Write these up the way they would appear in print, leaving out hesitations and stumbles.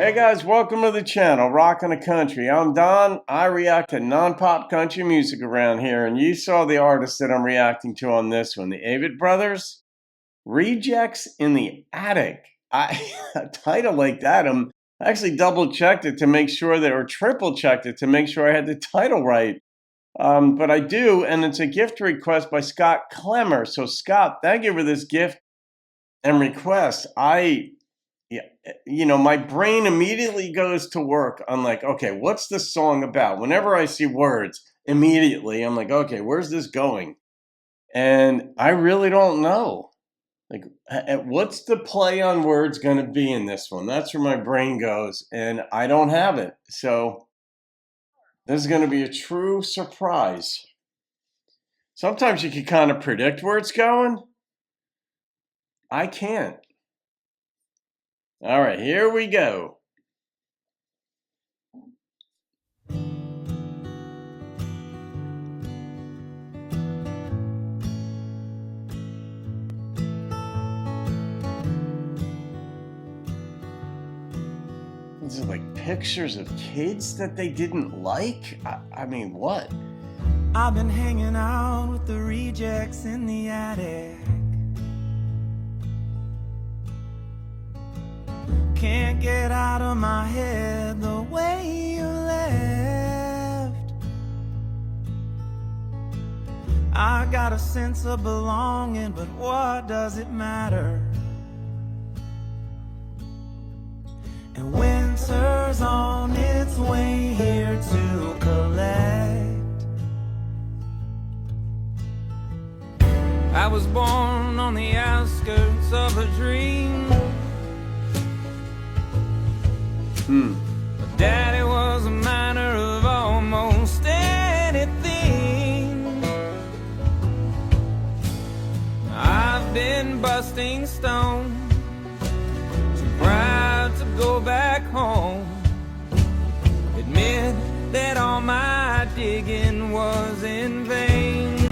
Hey guys, welcome to the channel, Rockin' the Country. I'm Don. I react to non-pop country music around here, and you saw the artist that I'm reacting to on this one, the Avett Brothers, Rejects in the Attic. A title like that, I actually double-checked it to make sure that, or triple-checked it to make sure I had the title right. But I do, and it's a gift request by Scott Clemmer. So Scott, thank you for this gift and request. My brain immediately goes to work on like, okay, what's this song about? Whenever I see words, immediately I'm like, okay, where's this going? And I really don't know. Like, what's the play on words going to be in this one? That's where my brain goes, and I don't have it. So this is going to be a true surprise. Sometimes you can kind of predict where it's going. I can't. All right, here we go. Is it like pictures of kids that they didn't like? I mean, what? I've been hanging out with the rejects in the attic. Can't get out of my head the way you left. I got a sense of belonging, but what does it matter? And winter's on its way here to collect. I was born on the outskirts of a dream. But Daddy was a miner of almost anything. I've been busting stone, too proud to go back home. Admit that all my digging was in vain.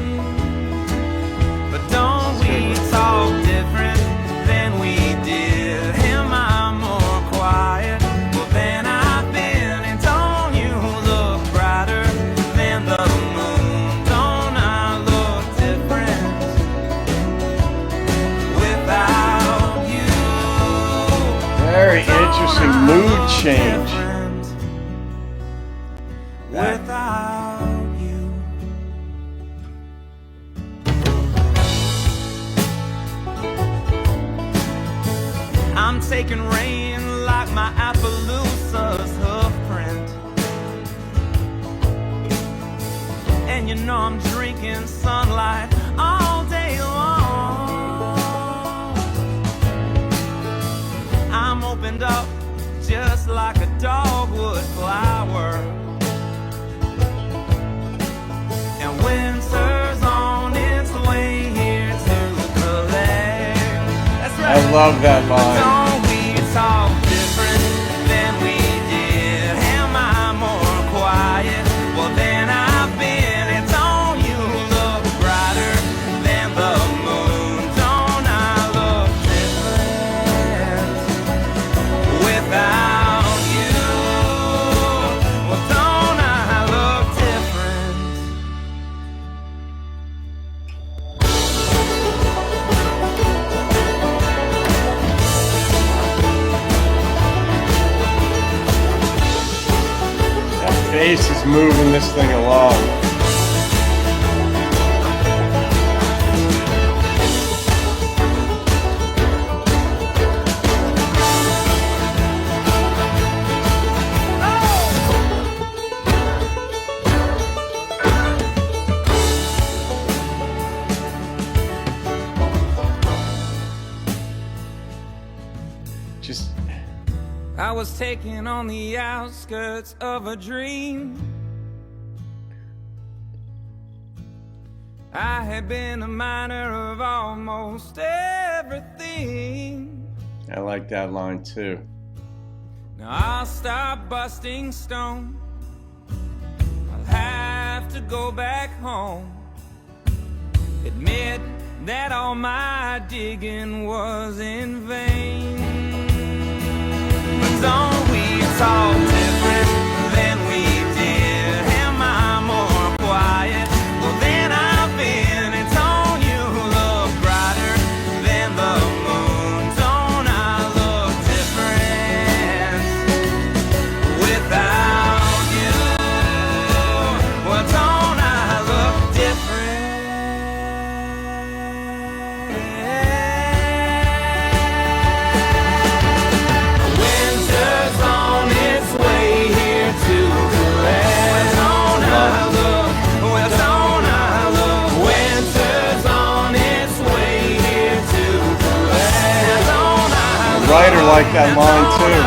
But don't we talk different than we did? Am I more quiet? Well, then I've been, and don't you look brighter than the moon? Don't I look different without you? Very interesting mood change. Without you. I'm taking rain like my Appaloosa's hoof print. And you know I'm drinking sunlight all day long. I'm opened up just like a dogwood flower. And winter's on its way here to collect. That's right. I love that line. Don't we talk different than we did? Am I more quiet? Well, then I've been, and don't you look brighter than the moon? Don't I look different without you? Well, don't I look different? That bass is moving this thing along. Just I was taken on the outskirts of a dream. I had been a miner of almost everything. I like that line too. Now I'll stop busting stone. I'll have to go back home. Admit that all my digging was in vain. But don't we talk different than we did? Am I more quiet? Well, then I've been. And don't you look brighter than the moon? Don't I look different without you? Well, don't I look different? Winter's on its way here to collect. Don't I look? Well, don't I look? Winter's on its way here to collect. Don't I look? Writer like that line too.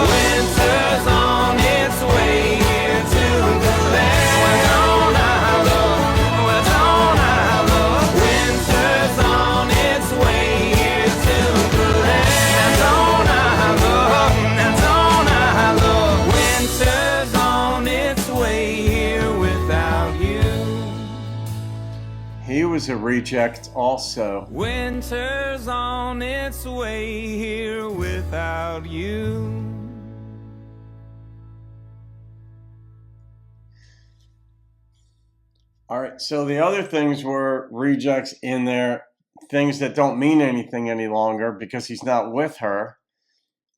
Winter's on its way here to collect. Well, don't I look? Well, don't I look? Winter's on its way here to collect. Now don't I look? Now don't I look? Winter's on its way here without you. He was a reject also. Winter's on its way here without you. All right, so the other things were rejects in there, things that don't mean anything any longer because he's not with her.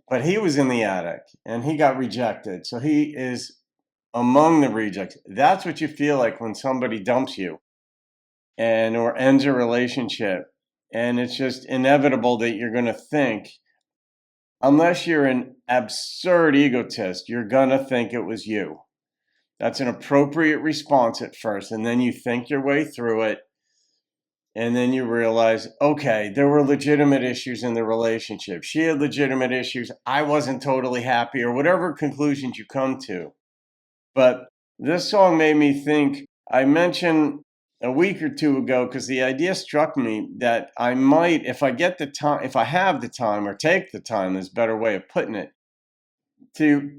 But he was in the attic and he got rejected. So he is among the rejects. That's what you feel like when somebody dumps you and or ends a relationship. And it's just inevitable that you're going to think, unless you're an absurd egotist, you're going to think it was you. That's an appropriate response at first. And then you think your way through it. And then you realize, okay, there were legitimate issues in the relationship. She had legitimate issues. I wasn't totally happy, or whatever conclusions you come to. But this song made me think, I mentioned a week or two ago, because the idea struck me that I might, if I get the time, if I have the time, or take the time, is a better way of putting it, to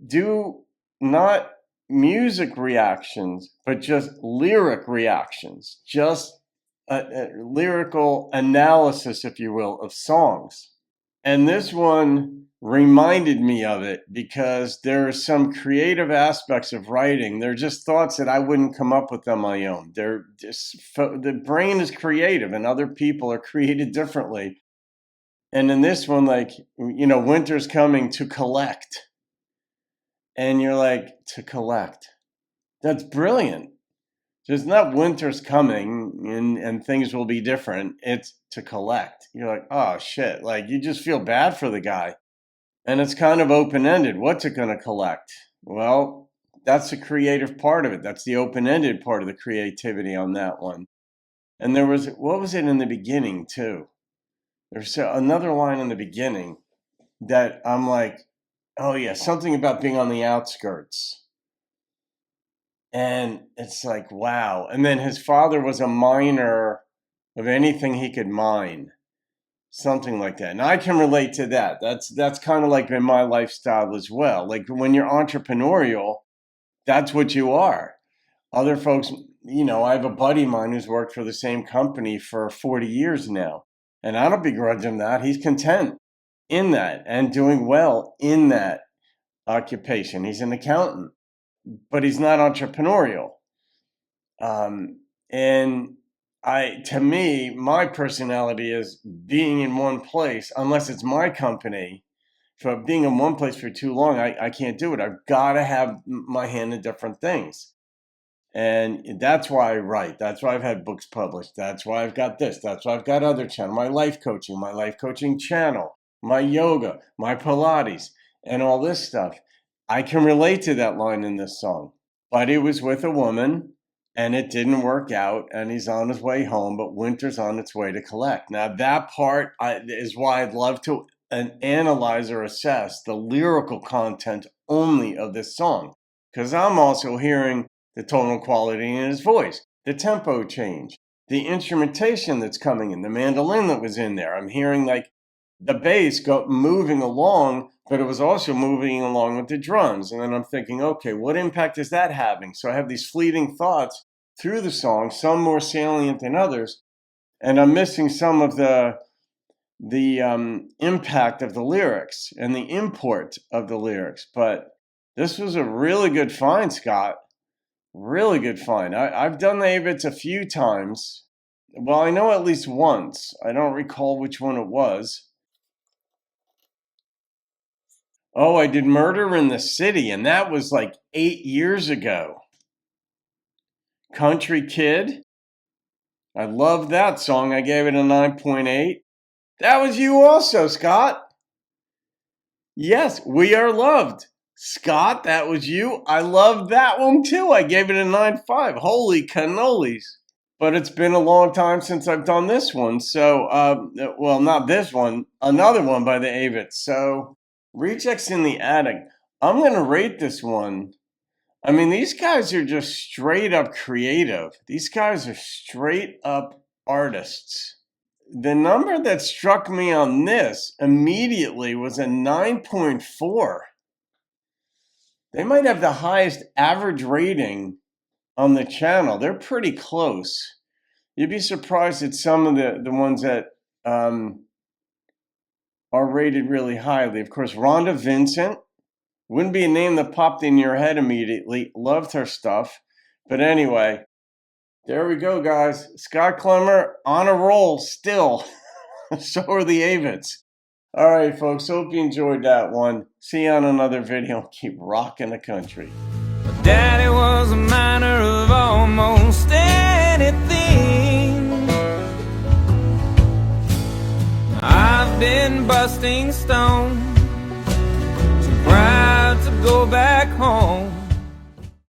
do not music reactions, but just lyric reactions, just a lyrical analysis, if you will, of songs. And this one reminded me of it because there are some creative aspects of writing. They're just thoughts that I wouldn't come up with on my own. They're just, the brain is creative and other people are created differently. And in this one, like, winter's coming to collect. And you're like, to collect. That's brilliant. Just not winter's coming and things will be different. It's to collect. You're like, oh shit. Like, you just feel bad for the guy. And it's kind of open-ended. What's it going to collect? Well, that's the creative part of it. That's the open-ended part of the creativity on that one. And there was, what was it in the beginning too? There's another line in the beginning that I'm like, oh yeah, something about being on the outskirts. And it's like, wow. And then his father was a miner of anything he could mine. Something like that. And I can relate to that. That's kind of like in my lifestyle as well. Like when you're entrepreneurial, that's what you are. Other folks, I have a buddy of mine who's worked for the same company for 40 years now. And I don't begrudge him that. He's content in that and doing well in that occupation. He's an accountant, but he's not entrepreneurial. And to me, my personality is being in one place, unless it's my company. So being in one place for too long, I can't do it. I've got to have my hand in different things. And that's why I write. That's why I've had books published. That's why I've got this. That's why I've got other channels, my life coaching channel, my yoga, my Pilates, and all this stuff. I can relate to that line in this song. But he was with a woman, and it didn't work out, and he's on his way home, but winter's on its way to collect. Now, that part is why I'd love to analyze or assess the lyrical content only of this song, because I'm also hearing the tonal quality in his voice, the tempo change, the instrumentation that's coming in, the mandolin that was in there. I'm hearing like the bass moving along, but it was also moving along with the drums. And then I'm thinking, okay, what impact is that having? So I have these fleeting thoughts through the song, some more salient than others, and I'm missing some of the impact of the lyrics and the import of the lyrics. But this was a really good find, Scott. Really good find. I've done the Avetts a few times. Well, I know at least once. I don't recall which one it was. Oh, I did Murder in the City, and that was like 8 years ago. Country Kid. I love that song. I gave it a 9.8. That was you also, Scott. Yes, We Are Loved. Scott, that was you. I loved that one too. I gave it a 9.5. Holy cannolis. But it's been a long time since I've done this one. So, well, not this one, another one by the Avetts. So, Rejects in the Attic. I'm going to rate this one. I mean, these guys are just straight up creative. These guys are straight up artists. The number that struck me on this immediately was a 9.4. They might have the highest average rating on the channel. They're pretty close. You'd be surprised at some of the ones that are rated really highly. Of course, Rhonda Vincent. Wouldn't be a name that popped in your head immediately. Loved her stuff. But anyway, there we go, guys. Scott Clemmer on a roll still. So are the Avetts. All right, folks. Hope you enjoyed that one. See you on another video. Keep rocking the country. Daddy was a miner of almost anything. I've been busting stone, too proud to go back home.